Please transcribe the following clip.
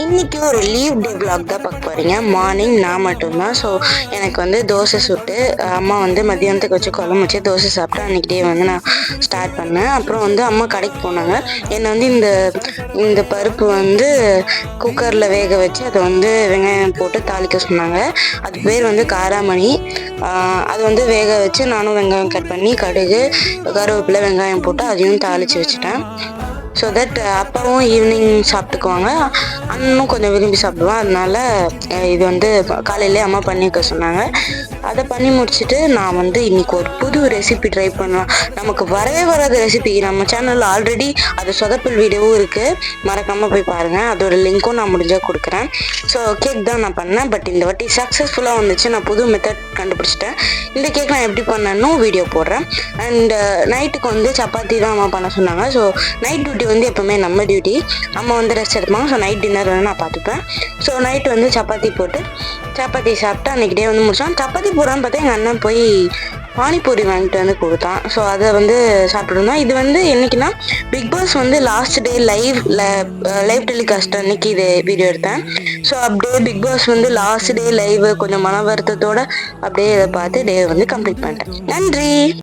இன்னைக்கு ஒரு leave day vlog தான் பார்க்க போறீங்க. மார்னிங் நான் மட்டும்தான். ஸோ எனக்கு வந்து தோசை சுட்டு அம்மா வந்து மதியானத்துக்கு வச்சு குழம்பு வச்சு தோசை சாப்பிட்டு அன்றைக்கி டே வந்து நான் ஸ்டார்ட் பண்ணேன். அப்புறம் வந்து அம்மா கடைக்கு போனாங்க. என்னை வந்து இந்த இந்த பருப்பு வந்து குக்கரில் வேக வச்சு அதை வந்து வெங்காயம் போட்டு தாளிக்க சொன்னாங்க. அது பேர் வந்து காராமணி. அது வந்து வேக வச்சு நானும் வெங்காயம் கட் பண்ணி கடுகு கருவேப்பிலை வெங்காயம் போட்டு அதையும் தாளித்து வச்சுட்டேன். ஸோ தட் அப்பாவும் ஈவினிங் சாப்பிட்டுக்குவாங்க, அண்ணனும் கொஞ்சம் விரும்பி சாப்பிடுவான். அதனால இது வந்து காலையிலே அம்மா பண்ணி வைக்க சொன்னாங்க. அதை பண்ணி முடிச்சுட்டு நான் வந்து இன்னைக்கு ஒரு புது ரெசிபி ட்ரை பண்ணலாம். நமக்கு வரவே வராத ரெசிபி நம்ம சேனலில் ஆல்ரெடி அது சொதப்பல் வீடியோவும் இருக்குது, மறக்காமல் போய் பாருங்கள். அதோட லிங்க்கும் நான் முடிஞ்சால் கொடுக்குறேன். ஸோ கேக் தான் நான் பண்ணேன், பட் இந்த வாட்டி சக்ஸஸ்ஃபுல்லாக வந்துச்சு. நான் புது மெத்தட் கண்டுபிடிச்சிட்டேன். இந்த கேக் நான் எப்படி பண்ணேன்னு வீடியோ போடுறேன். அண்ட் நைட்டுக்கு வந்து சப்பாத்தி தான் அம்மா பண்ண சொன்னாங்க. ஸோ நைட் டியூட்டி வந்து எப்போவுமே நம்ம டியூட்டி, அம்மா வந்து ரெஸ்ட் எடுப்பாங்க. ஸோ நைட் டின்னர் வந்து நான் பார்த்துப்பேன். ஸோ நைட்டு வந்து சப்பாத்தி போட்டு சப்பாத்தி சாப்பிட்டு அன்றைக்கி டே வந்து முடித்தான். சப்பாத்தி போடுறான்னு பார்த்தா எங்கள் அண்ணன் போய் பானிபூரி வாங்கிட்டு வந்து கொடுத்தான். ஸோ அதை வந்து சாப்பிட்ருந்தோம். இது வந்து என்றைக்குன்னா பிக் பாஸ் வந்து லாஸ்ட் டே லைவ் டெலிகாஸ்ட் அன்னைக்கு இது வீடியோ எடுத்தேன். ஸோ அப்படியே பிக் பாஸ் வந்து லாஸ்ட் டே லைவ் கொஞ்சம் மன வருத்தத்தோடு அப்படியே இதை பார்த்து டே வந்து கம்ப்ளீட் பண்ணிட்டேன். நன்றி.